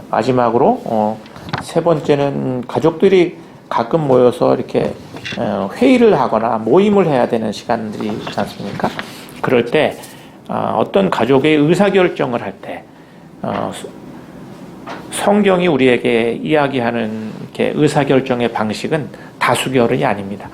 마지막으로 세 번째는 가족들이 가끔 모여서 이렇게 회의를 하거나 모임을 해야 되는 시간들이 있지 않습니까? 그럴 때 어떤 가족의 의사결정을 할 때 성경이 우리에게 이야기하는 이렇게 의사결정의 방식은 다수결이 아닙니다.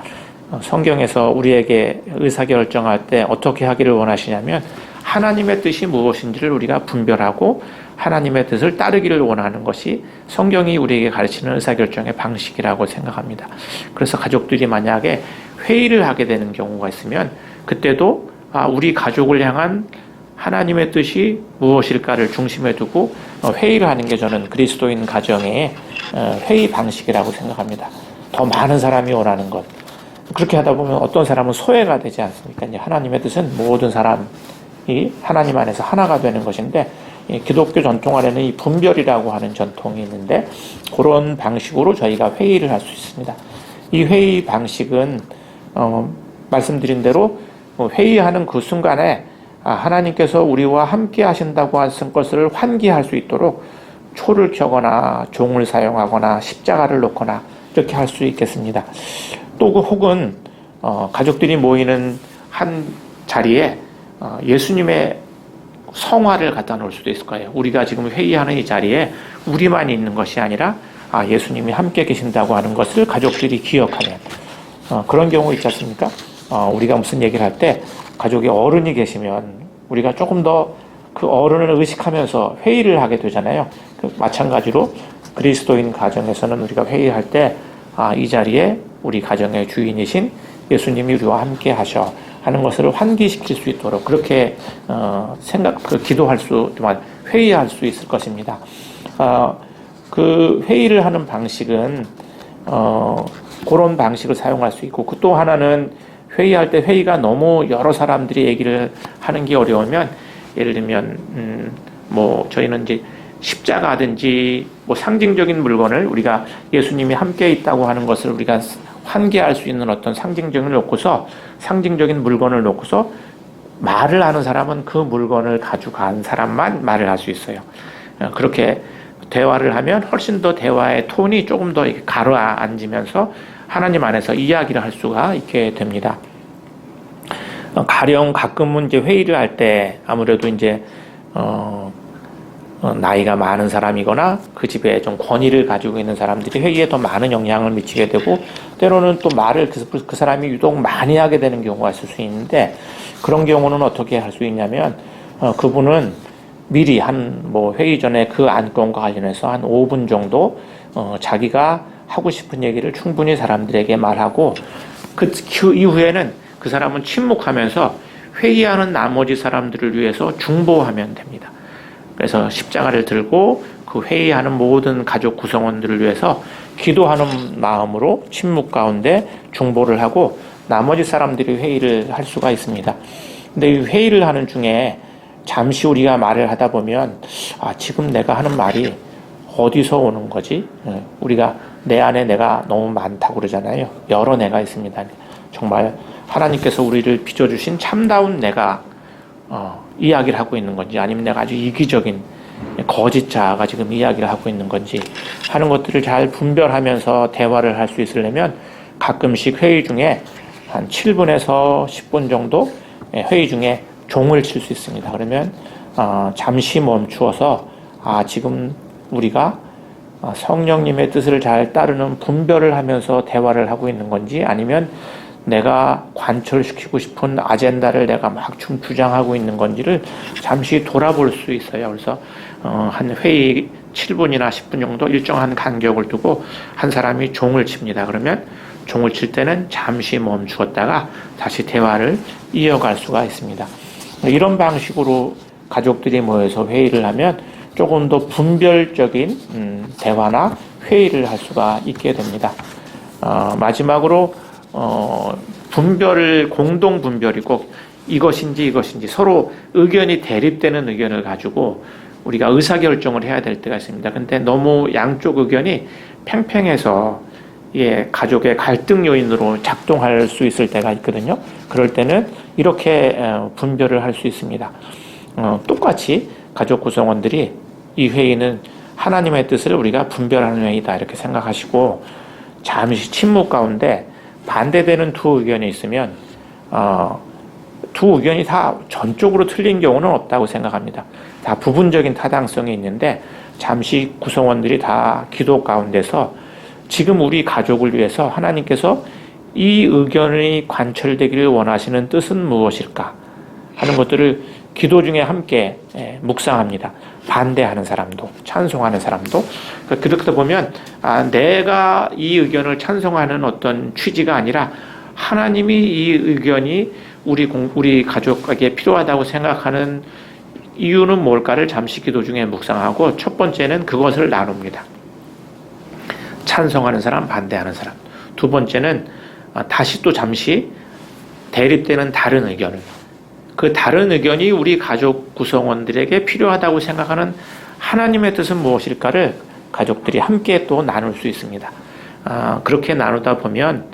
성경에서 우리에게 의사결정할 때 어떻게 하기를 원하시냐면 하나님의 뜻이 무엇인지를 우리가 분별하고 하나님의 뜻을 따르기를 원하는 것이 성경이 우리에게 가르치는 의사결정의 방식이라고 생각합니다. 그래서 가족들이 만약에 회의를 하게 되는 경우가 있으면 그때도 우리 가족을 향한 하나님의 뜻이 무엇일까를 중심에 두고 회의를 하는 게 저는 그리스도인 가정의 회의 방식이라고 생각합니다. 더 많은 사람이 원하는 것. 그렇게 하다 보면 어떤 사람은 소외가 되지 않습니까? 하나님의 뜻은 모든 사람이 하나님 안에서 하나가 되는 것인데 기독교 전통 안에는 이 분별이라고 하는 전통이 있는데 그런 방식으로 저희가 회의를 할 수 있습니다. 이 회의 방식은 말씀드린 대로 회의하는 그 순간에 하나님께서 우리와 함께 하신다고 하신 것을 환기할 수 있도록 초를 켜거나 종을 사용하거나 십자가를 놓거나 이렇게 할 수 있겠습니다. 또 혹은 가족들이 모이는 한 자리에 예수님의 성화를 갖다 놓을 수도 있을 거예요. 우리가 지금 회의하는 이 자리에 우리만 있는 것이 아니라 예수님이 함께 계신다고 하는 것을 가족들이 기억하면 그런 경우 있지 않습니까? 우리가 무슨 얘기를 할 때 가족에 어른이 계시면 우리가 조금 더 그 어른을 의식하면서 회의를 하게 되잖아요. 마찬가지로 그리스도인 가정에서는 우리가 회의할 때 이 자리에 우리 가정의 주인이신 예수님이 우리와 함께 하셔 하는 것을 환기시킬 수 있도록 그렇게 기도할 수, 회의할 수 있을 것입니다. 그 회의를 하는 방식은 그런 방식을 사용할 수 있고 또 하나는 회의할 때 회의가 너무 여러 사람들이 얘기를 하는 게 어려우면 예를 들면 저희는 이제 십자가든지 상징적인 물건을 우리가 예수님이 함께 있다고 하는 것을 우리가 환기할 수 있는 어떤 상징적인 물건을 놓고서 말을 하는 사람은 그 물건을 가져간 사람만 말을 할 수 있어요. 그렇게 대화를 하면 훨씬 더 대화의 톤이 조금 더 가라앉으면서 하나님 안에서 이야기를 할 수가 있게 됩니다. 가령 가끔은 이제 회의를 할 때 아무래도 이제 나이가 많은 사람이거나 그 집에 좀 권위를 가지고 있는 사람들이 회의에 더 많은 영향을 미치게 되고 때로는 또 말을 그 사람이 유독 많이 하게 되는 경우가 있을 수 있는데 그런 경우는 어떻게 할 수 있냐면 그분은 미리 회의 전에 그 안건과 관련해서 한 5분 정도 자기가 하고 싶은 얘기를 충분히 사람들에게 말하고 그 이후에는 그 사람은 침묵하면서 회의하는 나머지 사람들을 위해서 중보하면 됩니다. 그래서 십자가를 들고 그 회의하는 모든 가족 구성원들을 위해서 기도하는 마음으로 침묵 가운데 중보를 하고 나머지 사람들이 회의를 할 수가 있습니다. 근데 이 회의를 하는 중에 잠시 우리가 말을 하다 보면 지금 내가 하는 말이 어디서 오는 거지? 우리가 내 안에 내가 너무 많다고 그러잖아요. 여러 내가 있습니다. 정말 하나님께서 우리를 빚어주신 참다운 내가 이야기를 하고 있는 건지 아니면 내가 아주 이기적인 거짓자가 지금 이야기를 하고 있는 건지 하는 것들을 잘 분별하면서 대화를 할 수 있으려면 가끔씩 회의 중에 한 7분에서 10분 정도 회의 중에 종을 칠 수 있습니다. 그러면 잠시 멈추어서 지금 우리가 성령님의 뜻을 잘 따르는 분별을 하면서 대화를 하고 있는 건지 아니면 내가 관철시키고 싶은 아젠다를 내가 막 주장하고 있는 건지를 잠시 돌아볼 수 있어요. 그래서 한 회의 7분이나 10분 정도 일정한 간격을 두고 한 사람이 종을 칩니다. 그러면 종을 칠 때는 잠시 멈추었다가 다시 대화를 이어갈 수가 있습니다. 이런 방식으로 가족들이 모여서 회의를 하면 조금 더 분별적인 대화나 회의를 할 수가 있게 됩니다. 마지막으로 공동 분별이 꼭 이것인지 서로 의견이 대립되는 의견을 가지고 우리가 의사결정을 해야 될 때가 있습니다. 근데 너무 양쪽 의견이 팽팽해서 가족의 갈등 요인으로 작동할 수 있을 때가 있거든요. 그럴 때는 이렇게 분별을 할 수 있습니다. 똑같이 가족 구성원들이 이 회의는 하나님의 뜻을 우리가 분별하는 회의다 이렇게 생각하시고 잠시 침묵 가운데 반대되는 두 의견이 있으면 두 의견이 다 전적으로 틀린 경우는 없다고 생각합니다. 다 부분적인 타당성이 있는데 잠시 구성원들이 다 기도 가운데서 지금 우리 가족을 위해서 하나님께서 이 의견이 관철되기를 원하시는 뜻은 무엇일까 하는 것들을 기도 중에 함께 묵상합니다. 반대하는 사람도 우찬송하는 사람도. 그렇게 보면 내가 이 의견을 찬송하는 어떤 취지가 아니라 하나님이 이 의견이 우리 가족에게 필요하다고 생각하는 이유는 뭘까를 잠시 기도 중에 묵상하고 첫 번째는 그것을 나눕니다. 찬송하는 사람, 반대하는 사람. 두 번째는 다시 또 잠시 대립되는 다른 의견을, 그 다른 의견이 우리 가족 구성원들에게 필요하다고 생각하는 하나님의 뜻은 무엇일까를 가족들이 함께 또 나눌 수 있습니다. 그렇게 나누다 보면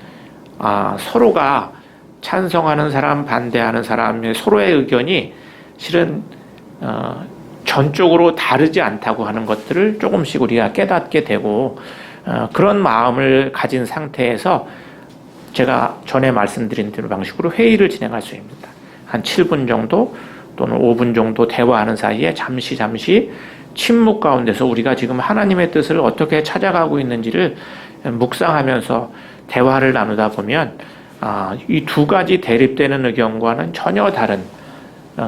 서로가 찬성하는 사람, 반대하는 사람의 서로의 의견이 실은 전적으로 다르지 않다고 하는 것들을 조금씩 우리가 깨닫게 되고 그런 마음을 가진 상태에서 제가 전에 말씀드린 방식으로 회의를 진행할 수 있습니다. 한 7분 정도 또는 5분 정도 대화하는 사이에 잠시 침묵 가운데서 우리가 지금 하나님의 뜻을 어떻게 찾아가고 있는지를 묵상하면서 대화를 나누다 보면 이 두 가지 대립되는 의견과는 전혀 다른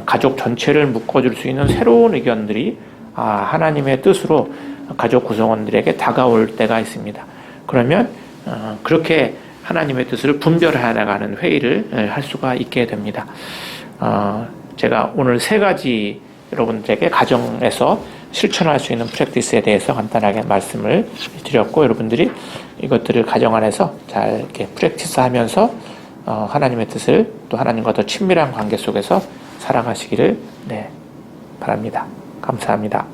가족 전체를 묶어줄 수 있는 새로운 의견들이 하나님의 뜻으로 가족 구성원들에게 다가올 때가 있습니다. 그러면 그렇게 하나님의 뜻을 분별해 나가는 회의를 할 수가 있게 됩니다. 제가 오늘 세 가지 여러분들에게 가정에서 실천할 수 있는 프랙티스에 대해서 간단하게 말씀을 드렸고 여러분들이 이것들을 가정 안에서 잘 이렇게 프랙티스 하면서 하나님의 뜻을 또 하나님과 더 친밀한 관계 속에서 살아가시기를 바랍니다. 감사합니다.